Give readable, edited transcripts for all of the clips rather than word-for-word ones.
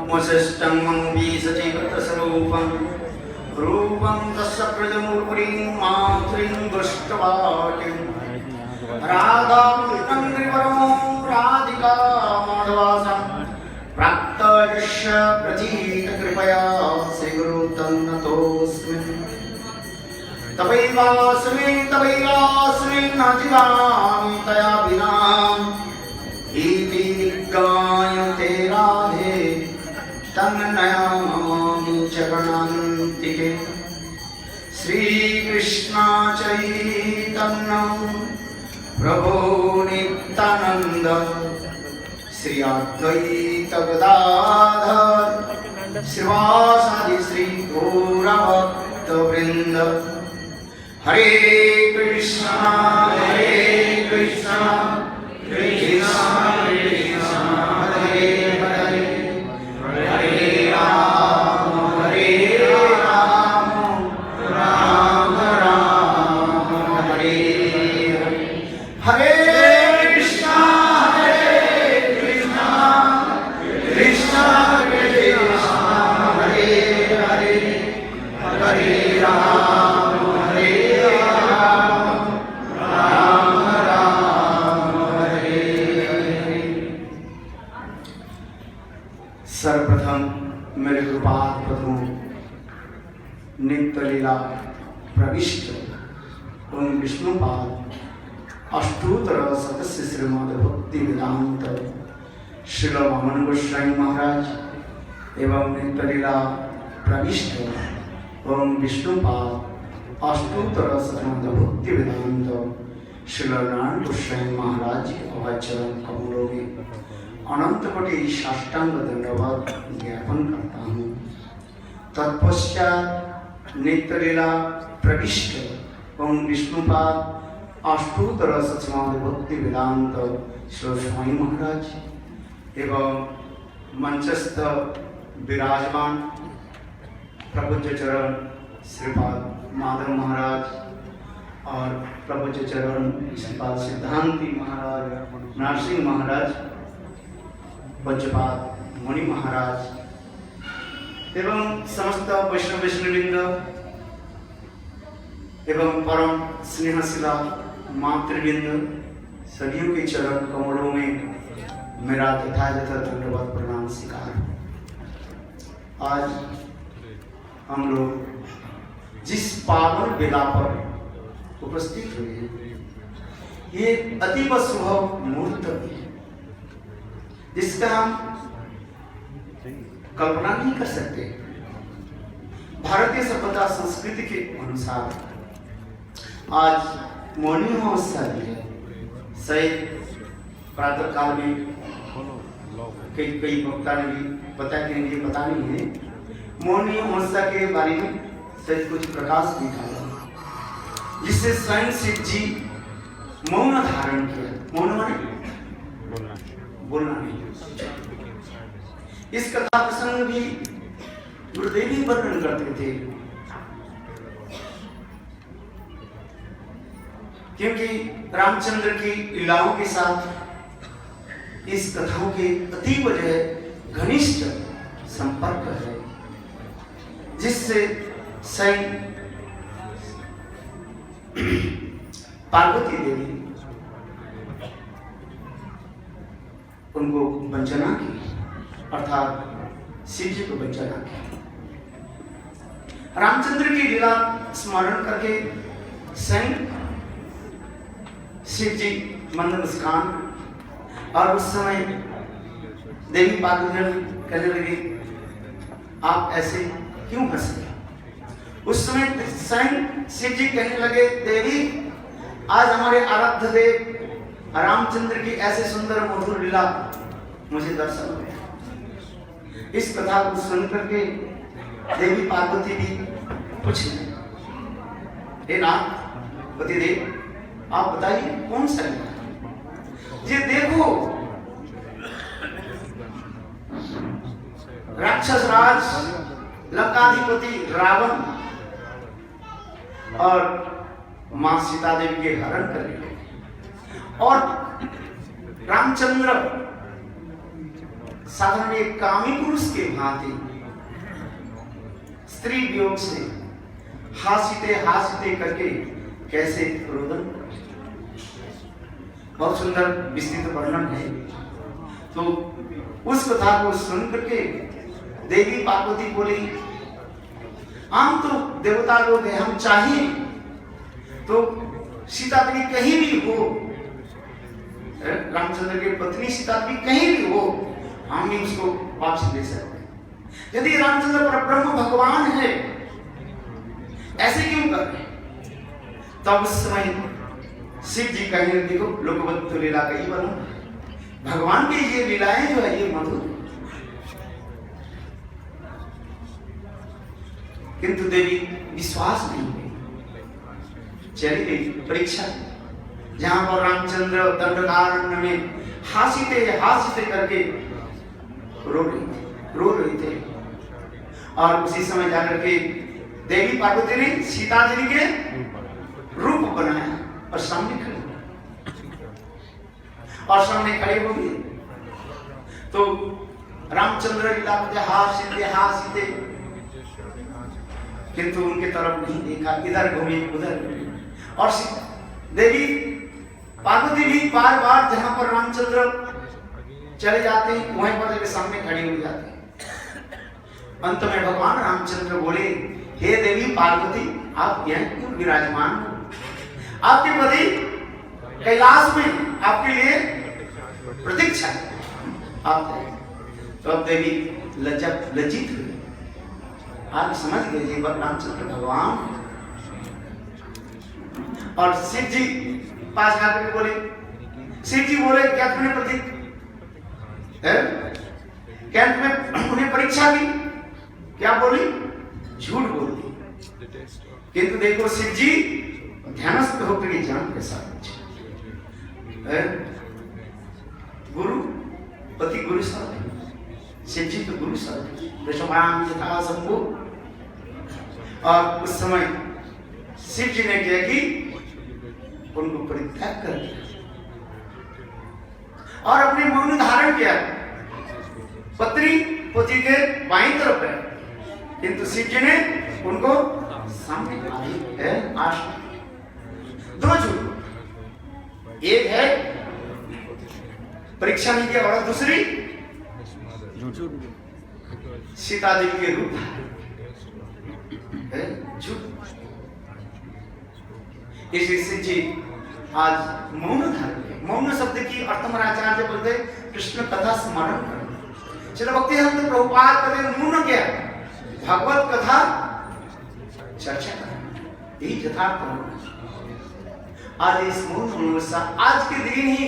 वसिष्ठं मनुबीजचेतसरूपं रूपं तस्य प्रजमुपरिं मातृं दुष्टवाटिं राधाकृतं त्रिवरमो राधिका माधवासं प्राप्तयस्य प्रतीतकृपया श्रीगुरुतन्नतोऽस्मि तवैवास्मि न जीवामि तया विना इति विज्ञायते राधे तन्नयामि चरणान्तिके श्रीकृष्ण चैतन्य प्रभो नित्यानन्द श्री अद्वैत गदाधर श्रीवासादि श्री गौरभक्तवृन्द हरे कृष्णा कृष्णा कृष्णा हरे हरे हरे राम राम राम हरे हरे कृष्णा कृष्णा कृष्णा हरे हरे हरे राम सर्वप्रथम मेरे कृपाल प्रभु नित्य लीला प्रविष्ट ओम विष्णुपाद अष्टोत्तर सदस्य श्रीमद भक्ति वेदांत श्रील वामन गोस्वामी महाराज एवं नित्य लीला प्रविष्ट ओम विष्णुपाद अष्टोत्तर श्रीमद भक्ति वेदांत श्रील नारायण गोस्वामी महाराज के अवचरण कमलों में अनंत कोटि साष्टांग धन्यवाद ज्ञापन करता हूँ। तत्पश्चात नित्य लीला प्रविष्ट ओम विष्णुपाद अष्टोत्तर श्रीमद भक्ति वेदांत श्री स्वामी महाराज एवं मंचस्थ विराजमान प्रभुज्य चरण श्रीपाद माधव महाराज और प्रभुज्य चरण श्रीपाद सिद्धांति महाराज नरसिंह महाराज पूज्यपाद मुनि महाराज एवं समस्त वैष्णव वैष्णववृंद एवं परम स्नेहशिला मातृवृंद सभी के चरण कमलों में मेरा यथायथ धन्यवाद प्रणाम स्वीकार। आज हम लोग जिस पावन वेला पर उपस्थित हुए हैं ये अतीव शुभ मुहूर्त है जिसका हम कल्पना नहीं कर सकते। भारतीय सभ्यता संस्कृति के अनुसार आज मौनी महोत्सव है। शायद प्रातः काल में कई वक्ता ने भी बताया कि मुझे पता नहीं है मौनी महोत्सव के बारे में शायद कुछ प्रकाश दिखाया जिससे स्वयं शिव जी मौन धारण किया। मौन माने बोलना नहीं। इस कथा प्रसंग भी गुरुदेव ही वर्णन करते थे क्योंकि रामचंद्र की लीलाओं के साथ इस कथाओं के अतीब घनिष्ठ संपर्क है जिससे स्वयं पार्वती देवी उनको वंचना की अर्थात शिव जी को वंचना की। रामचंद्र की लीला स्मरण करके स्वयं शिव जी मंद मुस्कान और उस समय देवी पार्वती कहने लगी आप ऐसे क्यों हंसे। उस समय स्वयं शिव जी कहने लगे देवी आज हमारे आराध्य देव रामचंद्र की ऐसे सुंदर मधुर लीला मुझे दर्शन हुए। इस कथा को सुन करके देवी पार्वती भी पूछने हे नाथ पति देव आप बताइए कौन सा लीला ये देखो राक्षस राज लंकाधिपति रावण और मां सीता देवी के हरण करने और रामचंद्र साधारण एक कामी पुरुष के भांति स्त्री वियोग से हासिते करके कैसे रोदन। बहुत सुंदर विस्तृत वर्णन है। तो उस कथा को सुन करके देवी पार्वती बोली, हम तो देवता लोग हैं, हम चाहिए तो सीता देवी कहीं भी हो, रामचंद्र की पत्नी सीता देवी कहीं भी हो, हम भी उसको वापस ले सकते हैं। यदि रामचंद्र पर ब्रह्म भगवान है, ऐसे क्यों कर रहे? तब उस समय शिव जी कहेंगे, देखो लोकवत लीला का ही वर्णन, भगवान की ये लीलाएं जो है ये मधुर। किंतु देवी विश्वास नहीं हुई, चली गई परीक्षा, जहां पर रामचंद्र दंडकारण्य में हासिते करके रो रहे थे। और उसी समय जाकर के देवी पार्वती ने सीता देवी के रूप बनाया और सामने खड़े हो गए। तो रामचंद्र लीला हासिते, किंतु उनके तरफ नहीं देखा, इधर घूमे उधर घूमे। और देवी पार्वती भी बार बार जहां पर रामचंद्र चले जाते हैं वहीं पर सामने खड़े हो जाते हैं। अंत में भगवान रामचंद्र बोले, हे देवी पार्वती, आप यहाँ क्यों विराजमान हो? आपके पति कैलाश में आपके लिए प्रतीक्षा आप। तो अब देवी लज्जित हुई, आप समझ गए जी रामचंद्र भगवान। और शिव जी पास आकर बोले, शिव जी बोले, क्या तुमने प्रतीक क्या तुमने उन्हें परीक्षा की? क्या बोली? झूठ बोली। किंतु देखो शिव जी ध्यानस्थ होकर ये जान के साथ गुरु पति गुरु साथ, शिव जी तो गुरु साथ यथा शंभु। और उस समय शिव जी ने किया कि उनको परित्याग कर दिया और अपने मौन धारण किया, पत्नी पति के बाईं तरफ है, किंतु शिव जी ने उनको सामने है आश्रम। दो झूठ, एक है परीक्षा नहीं किया और दूसरी सीता देवी के रूप है झूठ। इसलिए शिव जी आज मौन धारण किया। मौन शब्द की अर्थमराचार्य बोलते कृष्ण कथा स्मरण कर। चलो भक्ति हम तो प्रभुपाद करें मौन क्या, भागवत कथा चर्चा कर, यही यथार्थ होना। आज इस मौन आज के दिन ही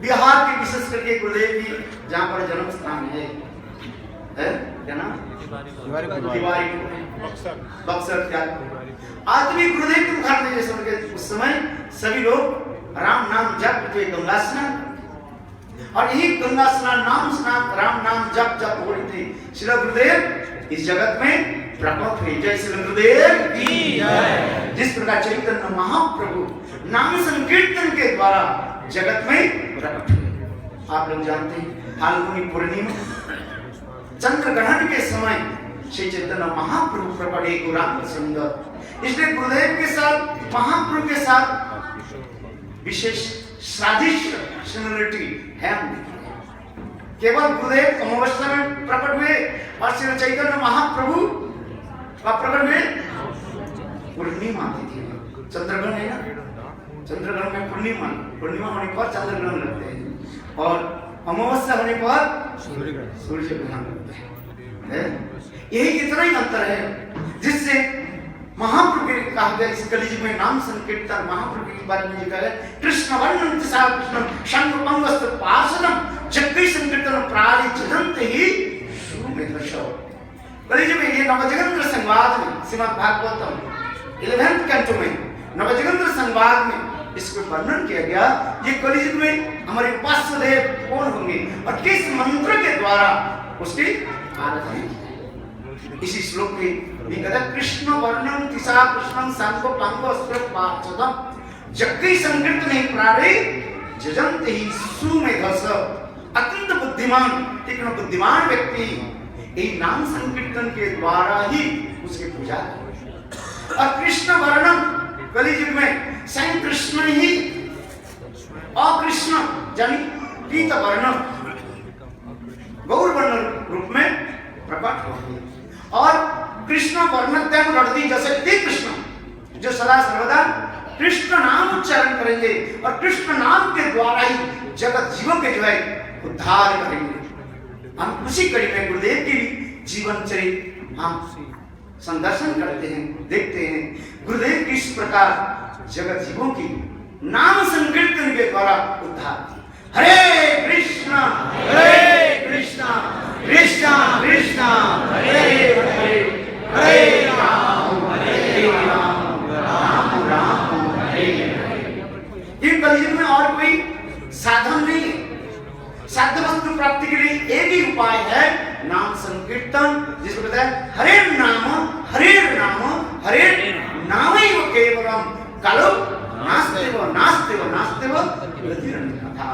बिहार के विशेष करके गुरुदेव की जहां पर जन्म स्थान है क्या नाम? तिवारी बक्सर क्या आज भी गुरुदेव के मुखार में जैसे उस समय सभी लोग राम नाम जप करते गंगा स्नान, और यही गंगा स्नान राम नाम जप हो रही थी। श्री गुरुदेव इस जगत में प्रकट हुए। जय श्री गुरुदेव की जय। जिस प्रकार चैतन्य महाप्रभु नाम संकीर्तन के द्वारा जगत में प्रकट हुए। आप लोग जानते हैं फाल्गुनी पूर्णिमा चंद्र ग्रहण के समय श्री चैतन्य महाप्रभु प्रकट एक राम सुंदर। इसलिए गुरुदेव के साथ महाप्रभु के साथ विशेष सादृश्य सिमिलरिटी है। केवल गुरुदेव अमावस्या में प्रकट हुए और श्री चैतन्य महाप्रभु का प्रकट हुए पूर्णिमा तिथि। चंद्रग्रहण है ना, चंद्रग्रहण में पूर्णिमा होने पर चंद्रग्रहण लगते हैं और अमावस्या होने पर सूर्य ग्रहण लगता है। यही इतना ही अंतर है जिससे महाप्रभु के कहा गया इस कलियुग में नाम संकीर्तन महाप्रभु के बारे में लिखा है। कृष्ण वर्णन तिसा कृष्ण शंख पंगस्त पार्षदम जगदीश संकीर्तन प्राणी जगंत ही शुरू में दर्शो। कलियुग में ये नवजगंत्र संवाद में श्रीमद् भागवतम 11th कैंटो में नवजगंत्र संवाद में इसको वर्णन किया गया। ये कलियुग में हमारे उपास्य देव कौन होंगे और किस मंत्र के द्वारा उसकी आराधना। इसी श्लोक में कहता कृष्ण वर्णन तिसा कृष्णं सांगो पांगो स्त्रत पार्षदम जगदीश संकीर्तन ही प्राणे जजंत ही सुमेधस अत्यंत बुद्धिमान, तीक्ष्ण बुद्धिमान व्यक्ति एक नाम संकीर्तन के द्वारा ही उसकी पूजा करे। और कृष्ण वर्णन कलियुग में स्वयं कृष्ण ही अकृष्ण यानी पीत वर्ण गौर वर्ण रूप में प्रकट होती है। और कृष्ण वर्णत्याग लड़ती जैसे कृष्ण जो सदा सर्वदा कृष्ण नाम उच्चारण करेंगे और कृष्ण नाम के द्वारा ही जगत जीवों के जो है उद्धार करेंगे। हम उसी कड़ी में गुरुदेव की जीवन चरित्र हम संदर्शन करते हैं, देखते हैं गुरुदेव किस प्रकार जगत जीवों की नाम संकीर्तन के द्वारा उद्धार। हरे कृष्णा कृष्णा कृष्णा हरे हरे, हरे राम राम राम हरे हरे। ये कलयुग में और कोई साधन नहीं है। साध्य वस्तु प्राप्ति के लिए एक ही उपाय है नाम संकीर्तन, जिसको कहते हैं हरे नाम हरे नाम ही वो केवलम कालो नास्तेव था।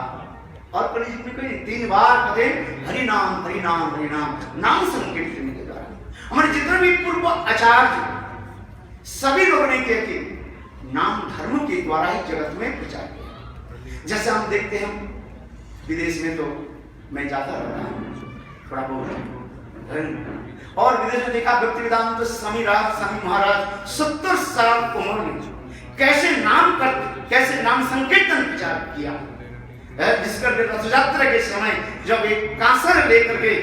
और कलयुग में कोई 3 बार कहते हरि नाम नाम संकीर्तन के द्वारा। हमारे जितने भी पूर्व आचार्य सभी लोगों ने किया कि नाम धर्म के द्वारा ही जगत में प्रचार किया। जैसे हम देखते हैं विदेश में, तो मैं जाता रहता हूँ थोड़ा बहुत, और विदेश में देखा भक्ति वेदांत स्वामी महाराज 70 साल उम्र में कैसे नाम संकीर्तन प्रचार किया। जिसका रथ यात्रा के समय जब एक कांसर लेकर के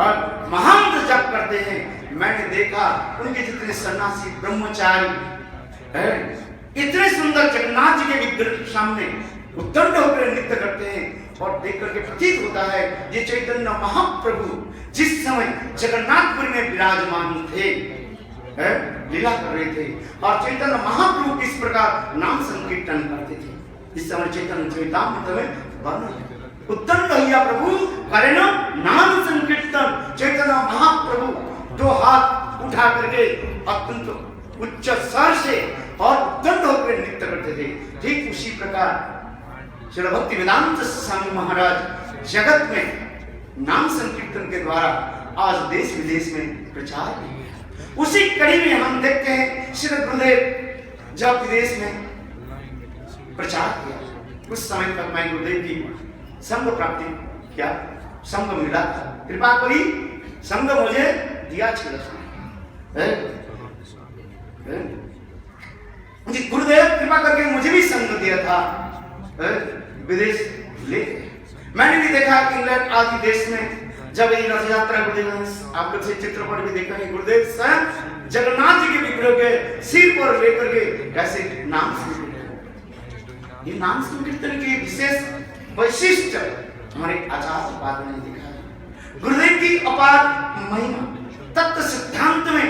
और महामंत्र जप करते हैं, मैंने देखा उनके जितने सन्यासी ब्रह्मचारी इतने सुंदर जगन्नाथ जी के विग्रह के सामने उद्दंड होकर नृत्य करते हैं और देख करके प्रतीत होता है ये चैतन्य महाप्रभु जिस समय जगन्नाथपुरी में विराजमान थे, लीला कर रहे थे, और चैतन्य महाप्रभु किस प्रकार नाम संकीर्तन करते थे। इस समय चैतन्य चरितामृत में वर्णन उद्दंड भैया प्रभु करे नाम संकीर्तन। चैतन्य महाप्रभु 2 हाथ उठा करके अत्यंत उच्च स्वर से और उद्दंड होकर नृत्य करते थे। ठीक उसी प्रकार श्री भक्ति वेदांत स्वामी महाराज जगत में नाम संकीर्तन के द्वारा आज देश विदेश में प्रचार किया। उसी कड़ी में हम देखते हैं श्री गुरुदेव जब विदेश में प्रचार किया, उस समय तक मैं गुरुदेव की संग प्राप्ति किया, संग मिला, कृपा करी संग मुझे दिया गुरुदेव कृपा करके मुझे भी संग दिया था, विदेश ले। मैंने भी देखा कि इंग्लैंड आदि देश में जब ये रथ यात्रा गुरुदेव, आप लोग से चित्रपट भी देखा है, गुरुदेव स्वयं जगन्नाथ जी के विग्रह के सिर पर लेकर के कैसे नाम संकीर्तन। ये नाम संकीर्तन के विशेष वैशिष्ट हमारे आचार्य पाद ने देखा है। गुरुदेव की अपार महिमा तत्व सिद्धांत में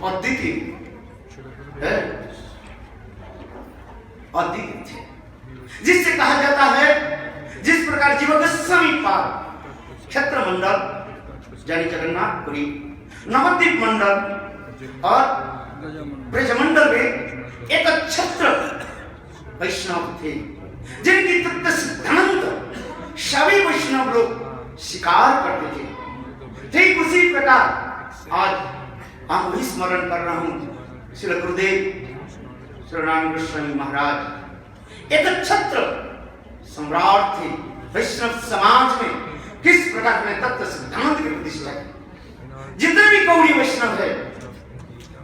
अद्वितीय थे, जिससे कहा जाता है जिस प्रकार जीवगोस्वामी पाद क्षेत्र मंडल यानी जगन्नाथपुरी, नवद्वीप मंडल और ब्रजमंडल में एक छत्र वैष्णव थे जिनकी तत्व सिद्धांत सभी वैष्णव लोग स्वीकार करते थे। ठीक उसी प्रकार आज हम वही स्मरण कर रहा हूं श्री गुरुदेव श्री रामकृष्ण महाराज एक छत्र सम्राट थे वैष्णव समाज में। किस प्रकार में तत्व सिद्धांत की प्रतिष्ठा है। जितने भी गौड़ी वैष्णव है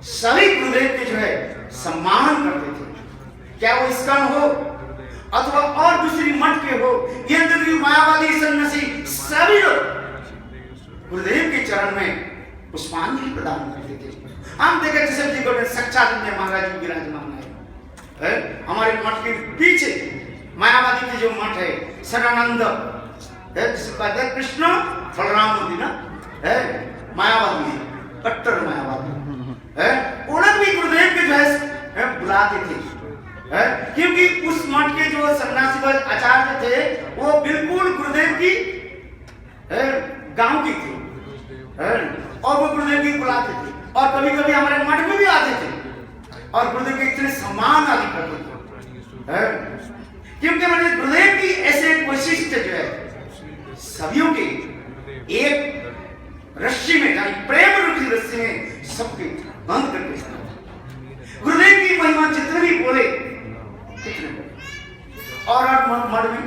सभी गुरुदेव के जो है सम्मान करते थे, क्या वो इस्कॉन हो अथवा और दूसरी मठ के हो, ये देवी मायावादी सन्यासी सभी लोग गुरुदेव के चरण में पुष्पांजलि प्रदान करते थे। हम देखे जैसे जी को सच्चानंद महाराज जी विराजमान है, हमारे मठ के पीछे मायावादी की जो मठ है सदानंद कृष्ण बलराम मोदी ना है, मायावादी कट्टर मायावादी है, उन्हें भी गुरुदेव के जो है बुलाते थे, क्योंकि उस मठ के जो सन्यासी आचार्य थे वो बिल्कुल गुरुदेव की गांव की थी, और वो गुरुदेव की बुलाते थे और कभी कभी हमारे मठ में भी आते थे और गुरुदेव के इतने सम्मान आदि करते थे, क्योंकि मैंने गुरुदेव की ऐसे वैशिष्ट जो है सभी के एक रस्सी में, यानी प्रेम रूपी रस्सी में सबके बंद करके रखा। गुरुदेव की महिमा जितने भी बोले कितने बोले, और आप मठ में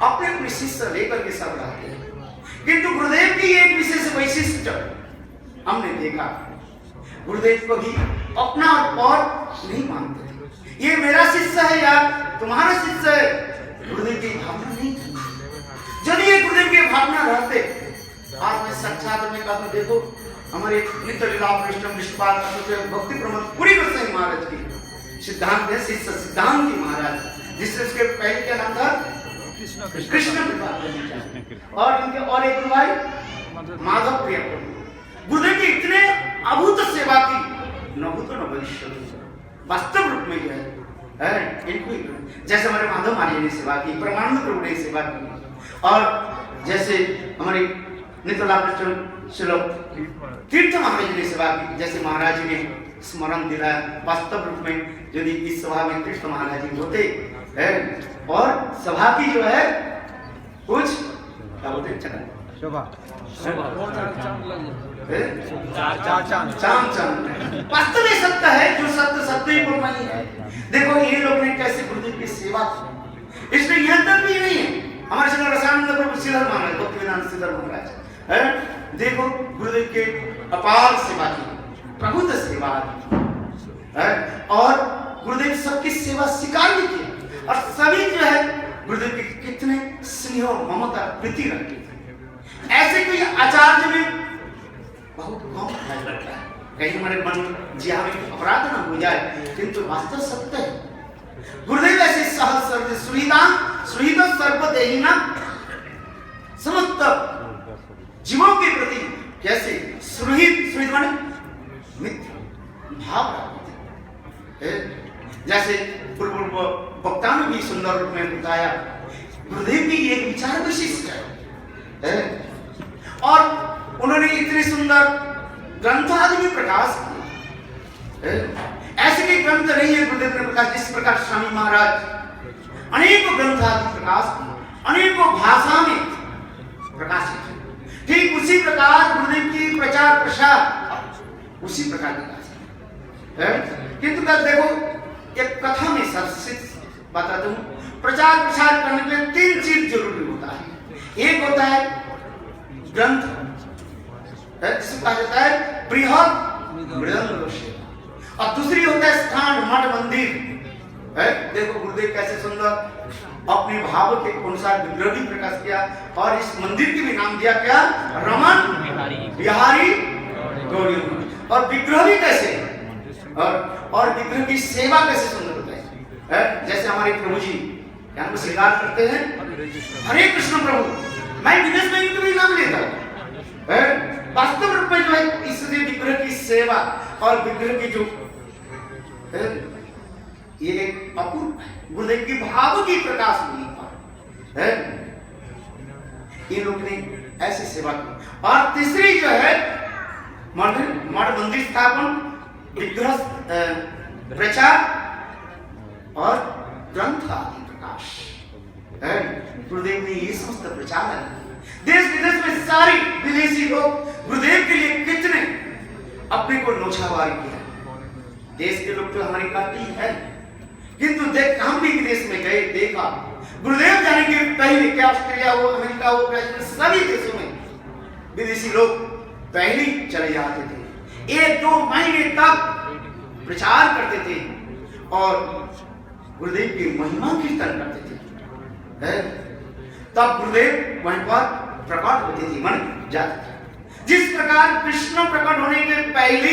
अपने अपने शिष्य लेकर के सब रहते हैं, किंतु गुरुदेव की एक विशेष वैशिष्ट हमने देखा, गुरुदेव को भी अपना और नहीं मानते थे। ये मेरा शिष्य है या तुम्हारा शिष्य है, गुरुदेव की भावना नहीं थी। यदि ये गुरुदेव की भावना रहते, आज मैं साक्षात में कहता देखो हमारे नित्य लीला वैष्णव निष्पाद भक्ति प्रमोद पूरी गोसाई महाराज की सिद्धांत है, शिष्य सिद्धांत जी महाराज, जिससे उसके पहले क्या नाम था कृष्ण और इनके और एक भाई माधव प्रिय प्रभु। गुरुदेव की इतने अभूत सेवा की, न भूत न भविष्य, वास्तव रूप में जो है इनको जैसे हमारे माधव महाराज ने सेवा की, परमानंद प्रभु ने सेवा की, और जैसे हमारे नित्य तीर्थ महाराज ने सेवा की, जैसे महाराज ने स्मरण दिलाया। वास्तव रूप में यदि इस सभा में तीर्थ महाराज जी होते है, और सभा की जो है कुछ क्या बोलते हैं शोभा चांद वास्तव में सत्य है, जो सत्य सत्य ही बोलना ही है। देखो ये लोग ने कैसे गुरुदेव की सेवा की, इसलिए यहाँ तक भी नहीं है हमारे श्री रसानंद प्रभु श्रीधर महाराज, भक्तिवेदांत श्रीधर महाराज है, देखो गुरुदेव के अपार सेवा की, प्रभुत सेवा है, और गुरुदेव सबकी सेवा स्वीकार भी की, और सभी जो है गुरुदेव के कितने स्नेह और ममता प्रीति रखते थे। ऐसे कोई आचार्य में बहुत कम लगता है, कहीं हमारे मन जिया में अपराध न हो जाए, किंतु वास्तव सत्य है। गुरुदेव ऐसे सहज सर्व सुविधा सुविधा सर्वदेहिना समस्त जीवों के प्रति कैसे सुरहित सुरहित माने मित्र भाव रखते थे। जैसे पूर्व वक्ता ने भी सुंदर रूप में बताया, गुरुदेव की एक विचार विशिष्ट है, और उन्होंने इतने सुंदर ग्रंथ आदि भी प्रकाश किए। ऐसे के ग्रंथ नहीं है गुरुदेव ने प्रकाश, जिस प्रकार स्वामी महाराज अनेकों ग्रंथ आदि प्रकाश किए, अनेकों भाषा में प्रकाशित। ठीक उसी प्रकार गुरुदेव की प्रचार प्रसार उसी प्रकार विकास। किंतु देखो एक कथा में सर्वसिद्ध बताता हूँ, प्रचार प्रसार करने के लिए तीन चीज जरूरी होता है। एक होता है ग्रंथ, जिसे कहा जाता है बृहद मृदंग, और दूसरी होता है स्थान मठ मंदिर है। देखो गुरुदेव कैसे सुंदर अपने भाव के अनुसार विग्रह भी प्रकाश किया, और इस मंदिर की भी नाम दिया क्या, रमन बिहारी गौरी। और विग्रह भी कैसे, और विग्रह की सेवा कैसे सुंदर होता है। जैसे हमारे प्रभु जी क्या स्वीकार करते हैं, हरे कृष्ण प्रभु, मैं विदेश में इनका भी नाम लेता हूँ। वास्तव रूप में जो है इसलिए विग्रह की सेवा और विग्रह की जो ये एक अपूर्व गुरुदेव की भाव की प्रकाश हुई है, ये लोग ने ऐसी सेवा की। और तीसरी जो है मठ मंदिर स्थापन, विग्रह प्रचार और ग्रंथ आदि प्रकाश है। गुरुदेव ने ये समस्त प्रचार है। देश विदेश में सारी विदेशी लोग गुरुदेव के लिए कितने अपने को नौछावर किया। देश के लोग तो हमारी काटी है, किंतु देख हम भी विदेश में गए, देखा गुरुदेव जाने के पहले क्या ऑस्ट्रेलिया हो, अमेरिका हो, ब्राजील, सभी देशों में विदेशी लोग पहले चले जाते थे, 1-2 महीने तक प्रचार करते थे और गुरुदेव की महिमा कीर्तन करते थे। तब गुरुदेव वहीं पर प्रकट होते थे, मन जाते थे। जिस प्रकार कृष्ण प्रकट होने के पहले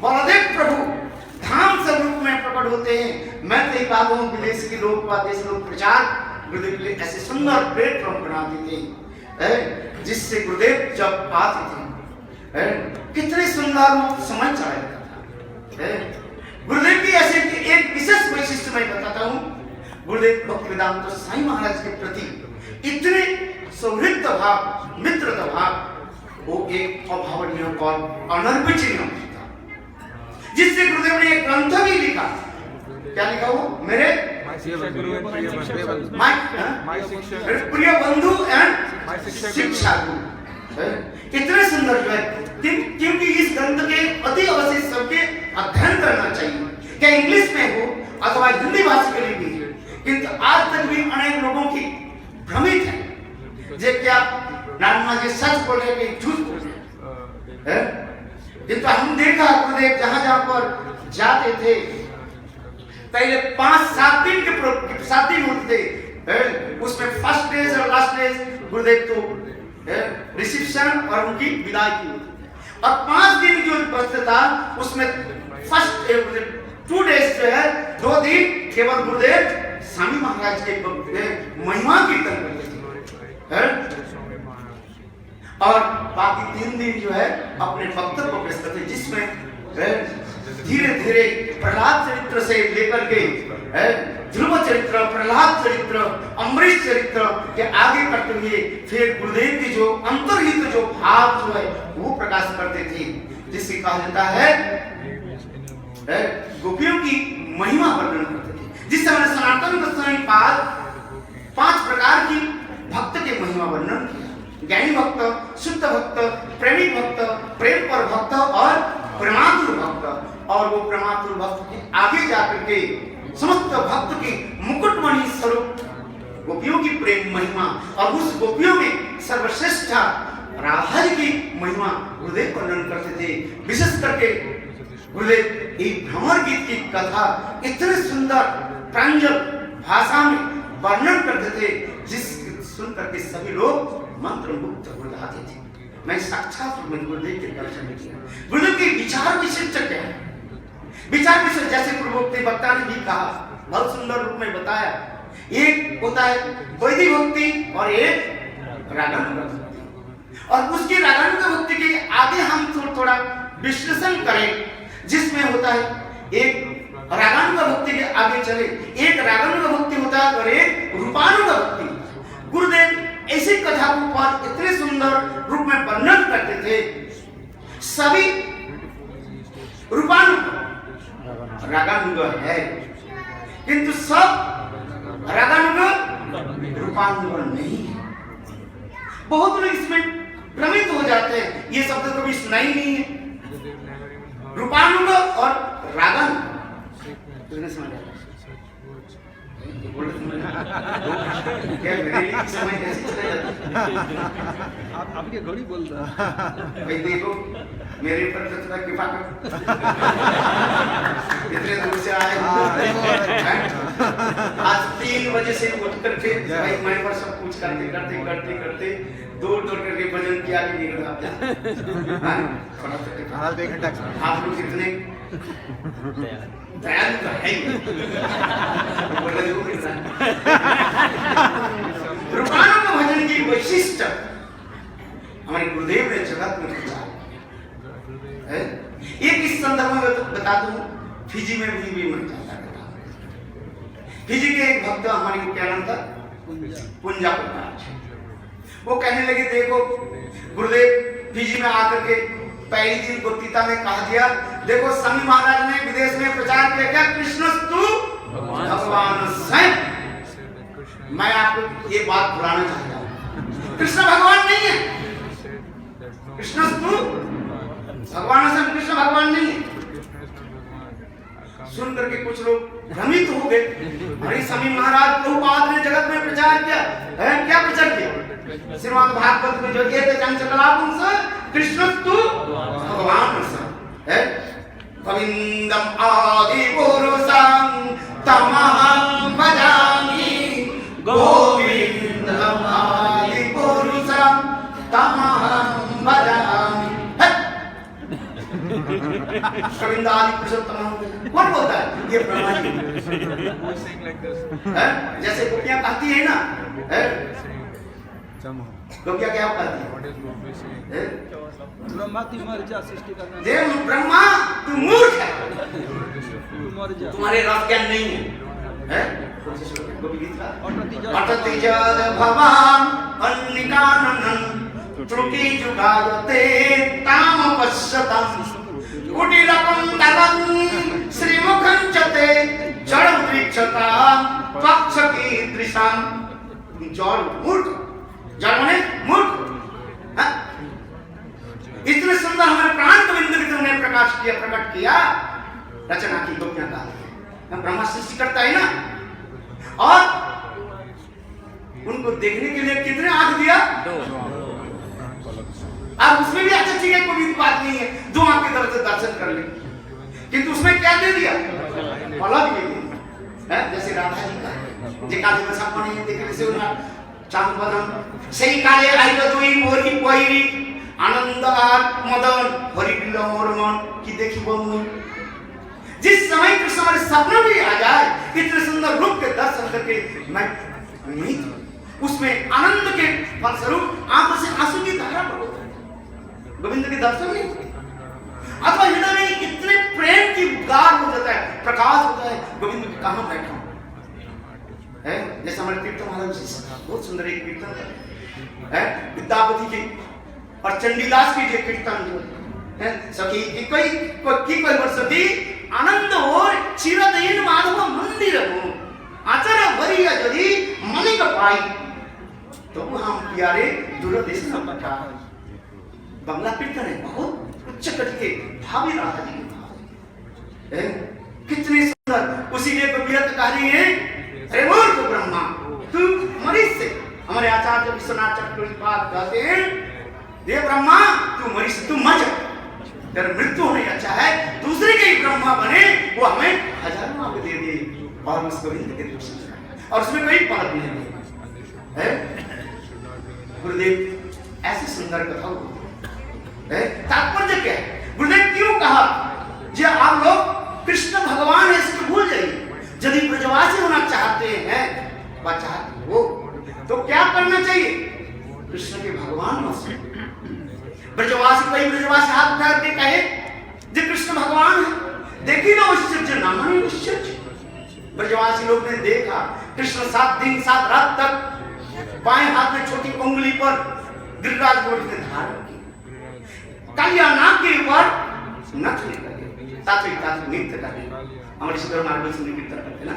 बलदेव प्रभु धाम स्वरूप में प्रकट होते हैं, मैं तो एक आदमी विदेश के लोग देश लोग प्रचार गुरुदेव के लिए ऐसे सुंदर प्लेटफॉर्म बनाते थे, जिससे गुरुदेव जब आते थे कितने सुंदर समझ चला गुरुदेव की ऐसे एक विशेष वैशिष्ट्य मैं बताता हूँ। गुरुदेव भक्तिवेदांत साईं महाराज के प्रति इतने सौहृद भाव, मित्रता भाव, वो एक अभावनीय और अनर्वचनीय था, जिससे गुरुदेव ने एक ग्रंथ भी लिखा। क्या लिखा? वो मेरे प्रिय बंधु एंड शिक्षा गुरु। इतने सुंदर जो है, क्योंकि इस ग्रंथ के अति अवश्य सबके अध्ययन करना चाहिए, क्या इंग्लिश में हो अथवा हिंदी भाषा के लिए भी, किंतु आज तक भी अनेक लोगों की भ्रमित है जे क्या नाना जी सच बोल रहे हैं झूठ बोल रहे हैं। किंतु हम देखा गुरुदेव जहां जहां पर जाते थे, पहले 5-7 दिन के 7 दिन होते थे, उसमें फर्स्ट डेज और लास्ट डेज गुरुदेव तो रिसेप्शन और उनकी विदाई की होती थी, और 5 दिन जो बचता था उसमें फर्स्ट 2 डेज जो है 2 दिन केवल गुरुदेव स्वामी महाराज के महिमा कीर्तन करते थे, और बाकी 3 दिन जो है अपने वक्तव्य को पेश करते, जिसमें धीरे धीरे प्रहलाद चरित्र से लेकर के ध्रुव चरित्र, प्रहलाद चरित्र, अमरीश चरित्र के आगे करते हुए फिर गुरुदेव की जो अंतर्हित जो भाव जो है वो प्रकाश करते थे, जिसे कहा जाता है गोपियों की महिमा वर्णन करते थे। जिस समय सनातन गोस्वामी पाद 5 प्रकार की भक्त के महिमा वर्णन किया, ज्ञानी भक्त, शुद्ध भक्त, प्रेमी भक्त, प्रेम पर भक्त और प्रेमातुर भक्त, और वो प्रेमातुर भक्त के आगे जाकर के समस्त भक्त की मुकुटमणि स्वरूप गोपियों की प्रेम महिमा, और उस गोपियों में सर्वश्रेष्ठ राधा जी की महिमा गुरुदेव वर्णन करते थे। विशेष करके गुरुदेव एक भ्रमर गीत की कथा इतने सुंदर प्रांजल भाषा में वर्णन करते थे, जिस सुन करके सभी लोग मंत्र मुक्त हो जाते थे। मैं साक्षात गुरुदेव के दर्शन किया। गुरुदेव के विचार विशिष्ट क्या है, विचार विशिष्ट जैसे पूर्वोक्ति वक्ता ने भी कहा, बहुत सुंदर रूप में बताया। एक होता है वैदिक भक्ति और एक रागानुग भक्ति, और उसकी रागानुग भक्ति के आगे हम थोड़ा विश्लेषण करें, जिसमें होता है एक रागानुग भक्ति के आगे चले, एक रागानुग भक्ति होता है और एक रूपानुग भक्ति। गुरुदेव ऐसी कथा को पर इतने सुंदर रूप में वर्णन करते थे, सभी रूपानुग रागानुग है, किंतु सब रागानुग रूपानुग नहीं है। बहुत लोग इसमें भ्रमित हो जाते हैं, ये शब्द कभी सुना ही नहीं है। रूपानुग और रागानुग क्या समय कैसे चला जाता है? आपके घड़ी बोलता भाई देखो मेरे पर तो थोड़ा कृपा कर, इतने दूर से आए आज 3 बजे से उठ करके भाई मैं पर सब कुछ करते दूर करके भजन किया कि निकल आते हैं। आप लोग कितने दयालु तो है ही। रूपानुग भजन की वैशिष्ट हमारे गुरुदेव ने जगत में पहुंचाया है। एक इस संदर्भ में बता दूं, फिजी में भी मैं जाता था। फिजी के एक भक्त हमारे को क्या नाम था, पुंजा प्रकाश, वो कहने लगे देखो गुरुदेव फिजी में आकर के पहली दिन वक्तृता में कहा दिया, देखो स्वामी महाराज ने विदेश में प्रचार किया क्या, कृष्णस्तु भगवान स्वयं। मैं आपको ये बात बुलाना चाहता हूँ, कृष्ण भगवान नहीं है, कृष्णस्तु भगवान स्वयं कृष्ण भगवान नहीं है। सुन करके कुछ लोग भ्रमित हो गए, अरे स्वामी महाराज प्रभुपाद ने जगत में प्रचार किया है, क्या प्रचार किया, श्रीमद् भागवत में जो ये चंचकलापुंस कृष्णस्तु भगवान है, गोविंदम आदि पुरुषं तमहं भजामि, गोविंदम आदि पुरुषं तमहं भजामि। गोविंद आदि पुरुषं तमहं भजामि कौन बोलता है, ये ब्रह्मा जी है। जैसे गोपियां कहती है ना, गोपियां क्या कहती है, ब्रह्मा तू मर जा सृष्टि करना, देव ब्रह्मा तू मूर्ख है, तू मर जा, तुम्हारे रस ज्ञान नहीं है। अटति जद भवान अन्निकाननं त्रुटि जुगायते ताम पश्यतं, कुटिलकं तलं श्रीमुखं च ते जडं वृक्षतां त्वक्ष की दृशाम जड़ मूर्ख, जड़ माने मूर्ख। इतने सुंदर हमारे प्राण गोविंद की तुमने प्रकाश किया, प्रकट किया, रचना की गोपियां का ब्रह्मा सृष्टि करता है ना, और उनको देखने के लिए कितने आंख दिया? अब उसमें भी अच्छा ठीक है, कोई बात नहीं है, दो आंख की तरफ से दर्शन कर ले, किंतु उसमें क्या दे दिया? पलक दे दिया। जैसे राधा जी का जे काले में सपने देखने से उन्हें चांद बदन सही काले आइलो दुई मोरी कोइरी आनंद आर मदन हरि बिलो मोर मन की देखी बमु। जिस समय कृष्ण हमारे सपने में आ जाए, इतने सुंदर रूप के दर्शन करके मैं नहीं, उसमें आनंद के फलस्वरूप आंखों से आंसू की धारा बह जाए, गोविंद के दर्शन नहीं, अथवा हृदय में इतने प्रेम की उद्गार हो जाता है, प्रकाश होता है, गोविंद कहाँ बैठा है। जैसे हमारे कीर्तन महाराज जी बहुत सुंदर एक कीर्तन है, विद्यापति के और चंडीदास की जो कीर्तन जो है, सखी की कोई वर्षती आनंद और चिरदयन माधव मंदिर हो आचर भरिया यदि मलिक पाई तो हम प्यारे दूरदेश न पठा। बंगला कीर्तन है, बहुत उच्च कट के भावी राधा जी के भाव है, कितने सुंदर। उसी लिए कबीरत कह रही है, अरे मूर्ख ब्रह्मा तू मरीज से, हमारे आचार्य विश्वनाथ चक्रवर्ती कहते हैं, ये ब्रह्मा तू मरीज से, तू मर जा, तेरा मृत्यु होने अच्छा है, दूसरे के ही ब्रह्मा बने, वो हमें हजारों आगे दे दिए और उस गोविंद के दर्शन, और उसमें कोई फर्क नहीं है। गुरुदेव ऐसी सुंदर कथा है, तात्पर्य क्या है? गुरुदेव क्यों कहा जे आप लोग कृष्ण भगवान है इसको भूल जाइए, यदि ब्रजवासी होना चाहते हैं व चाहते हो तो क्या करना चाहिए? कृष्ण के भगवान हो। ब्रजवासी कोई ब्रजवासी हाथ उठा के कहे जे कृष्ण भगवान है, देखी ना उस नाम ब्रजवासी लोग ने देखा कृष्ण 7 दिन 7 रात तक बाएं हाथ में छोटी उंगली पर गिरिराज गोवर्धन ने धारण की, कालिया नाग के ऊपर नथ लेकर तात्री तात्री नृत्य करते, हमारे सुंदर मार्ग सुनने की तरह करते ना,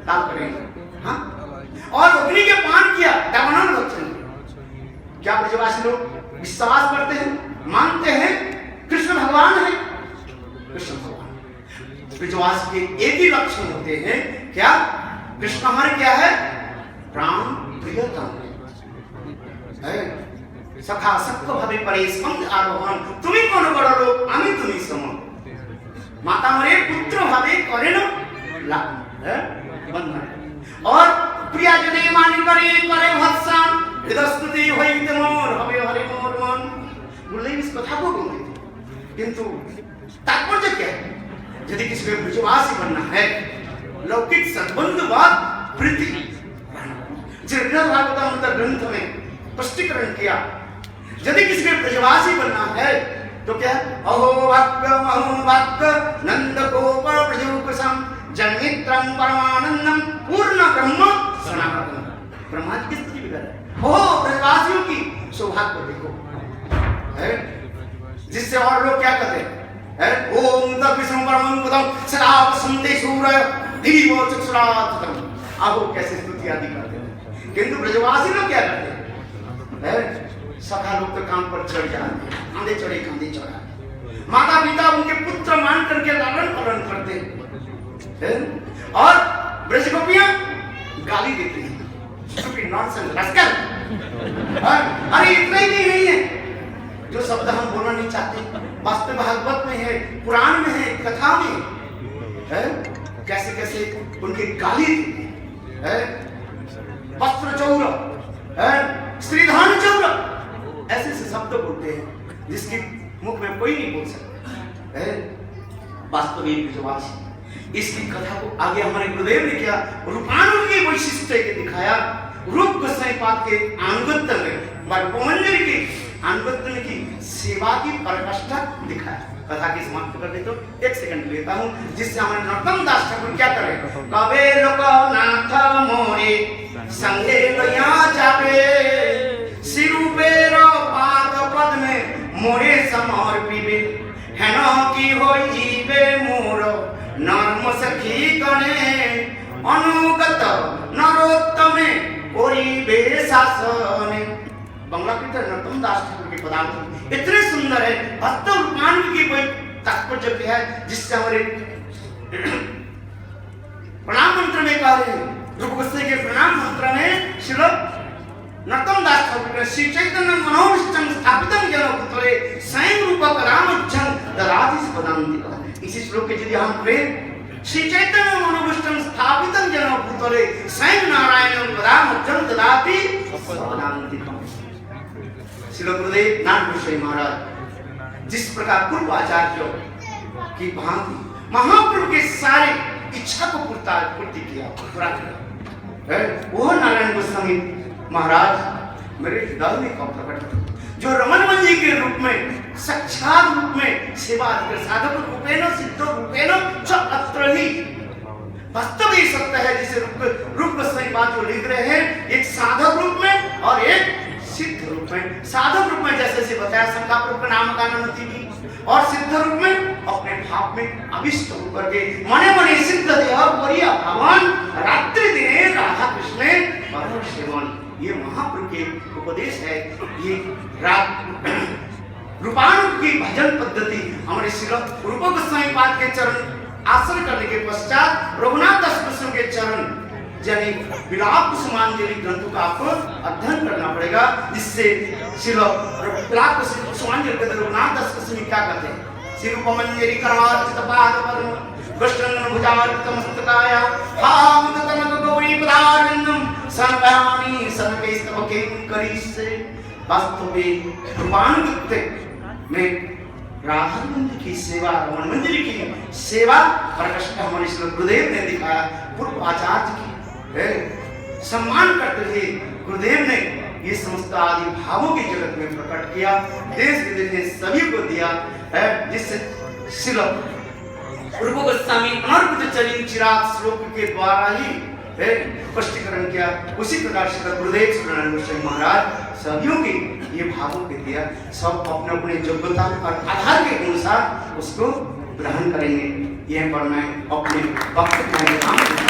ताल करेंगे, हाँ, और अग्नि के पान किया देवानंद बच्चन। क्या ब्रजवासी लोग विश्वास करते हैं, मानते हैं कृष्ण भगवान है? कृष्ण भगवान ब्रजवासी के एक ही लक्षण होते हैं, क्या? कृष्ण हमारे क्या है? प्राण प्रियतम है, सखा सत्व भावे परेस्पंद आरोहण, तुम्ही कोण बड़ लोक आम्ही तुम्ही सम, माता मरे पुत्र भावे करे न बंधन, और प्रिया जने मानि करे भत्सान हृदयस्तुति होई तमोर हवे हरि मोर मन। बोले इस कथा को बोले, किंतु तात्पर्य क्या है? यदि किसी को ब्रजवासी बनना है, लौकिक सद्बंधवाद प्रीति भागवत ग्रंथ में स्पष्टीकरण किया, यदि किसी को ब्रजवासी बनना है तो क्या? अहो भक्त नंद गोप ब्रजोपसम जन्मित्रम परमानंदम पूर्ण ब्रह्म सनातन। ब्रह्मा जी किस तरह बिगड़ है, ओह ब्रजवासियों की सौभाग्य देखो है, जिससे और लोग क्या कहते हैं, ओम तत् विष्णु परमं पदम सदा वसंते सूर्य दिवो चक्षुरातम। अब वो कैसे स्तुति आदि करते हैं, किंतु ब्रजवासी लोग क्या करते हैं? सखा लोग तो काम पर चढ़ जाते, कांधे चढ़े कांधे चढ़ा, माता पिता उनके पुत्र मान करके लालन पालन करते हैं, और ब्रज गोपियां गाली देती हैं, स्टूपिड नॉनसेंस रस्कल। अरे इतना ही नहीं है, जो शब्द हम बोलना नहीं चाहते वास्तव भागवत में है, पुराण में है, कथा में है, कैसे कैसे उनके गाली है, वस्त्र चौर है, श्रीधान चौर, ऐसे ऐसे शब्द बोलते हैं जिसके मुख में कोई नहीं बोल सकता है। वास्तविक ब्रजवासी इसकी कथा को आगे हमारे गुरुदेव ने क्या रूपानुग के वैशिष्ट्य के दिखाया, रूप गोसाई पाद के अनुगत्य में भगवंजन की अनुगत्य की सेवा की पराकाष्ठा दिखाया। कथा की समाप्त कर देता हूँ, 1 सेकंड लेता हूँ, जिससे हमारे नरोत्तम दास ठाकुर क्या करे, कबे लोक नाथ मोरे संगे लया जाबे सिरुपेर पाद पद में मोरे समर्पिबे हेन की होई जीवे मोर नर्म सखी गणे अनुगत नरोत्तमे करिबे शासने। बंगला कीर्तन नरोत्तम दास ठाकुर के पदार्थ इतने सुंदर है। वास्तव रूपान की कोई तात्पर्य है जिससे हमारे प्रणाम मंत्र में कह रहे हैं, रूप गोस्वामी के प्रणाम मंत्र में श्री नरोत्तम दास ठाकुर श्री चैतन्य मनोविष्टं स्थापितं येन पुत्रे स्वयं रूपक रामज्जं ददाति पदान्तिकः। इसी श्लोक के यदि हम पढ़ें, श्री चैतन्य मनोविष्टं स्थापितं येन पुत्रे स्वयं नारायणं रामज्जं ददाति पदान्तिकः। श्री गुरुदेव नाथ गोस्वामी महाराज जिस प्रकार पूर्व आचार्यों की भांति महाप्रभु के सारे इच्छा को पूर्ति किया, पूरा किया, वो नारायण गोस्वामी महाराज मेरे हृदय में कब प्रकट, जो रमन मंजी के रूप में साक्षात रूप में सेवा साधक रूपेण सिद्ध रूपेण च अत्र ही वास्तव ये सत्य है, जिसे रूप गोस्वामी बात जो लिख रहे हैं, एक साधक रूप में और एक सिद्ध रूप में। साधक रूप में जैसे बताया शंका रूप नाम का नमति भी, और सिद्ध रूप में अपने भाव में अभिष्ट होकर के मने मने सिद्ध देह परिया भगवान रात्रि दिने राधा कृष्ण परम सेवन। ये महाप्रभु के उपदेश है। ये रूपानुग की भजन पद्धति हमारे श्री रूप गोस्वामी पाद के चरण आसन करने के पश्चात रघुनाथ दास गोस्वामी के चरण यानी विलाप कुसुमांजलि ग्रंथ का आपको अध्ययन करना पड़ेगा, जिससे श्री विलाप कुसुमांजलि के रघुनाथ दास गोस्वामी क्या कहते हैं, श्री रूपमंजरी करवार्चित पाद पद्म कृष्णन भुजार्चित मस्तकाय हामत कनक गौरी पदारविंदम सर्वयामी सर्वे स्तवके करिष्ये। वास्तव में रूपानुग में राधा मंदिर की सेवा, रमन मंदिर की सेवा प्रकट हमारे श्री गुरुदेव ने दिखाया। पूर्व आचार्य की सम्मान करते हुए गुरुदेव ने ये समस्त आदि भावों के जगत में प्रकट किया, देश विदेश ने सभी को दिया है, जिससे श्री रूप गोस्वामी अनर्पित चरित चिराग श्लोक के द्वारा ही स्पष्टीकरण किया। उसी प्रकार श्री गुरुदेव श्री नारायण गोस्वामी महाराज सभी के ये भावों के दिया। सब अपने अपने योग्यता और आधार के अनुसार उसको ग्रहण करेंगे। यह पर मैं अपने वक्तव्य में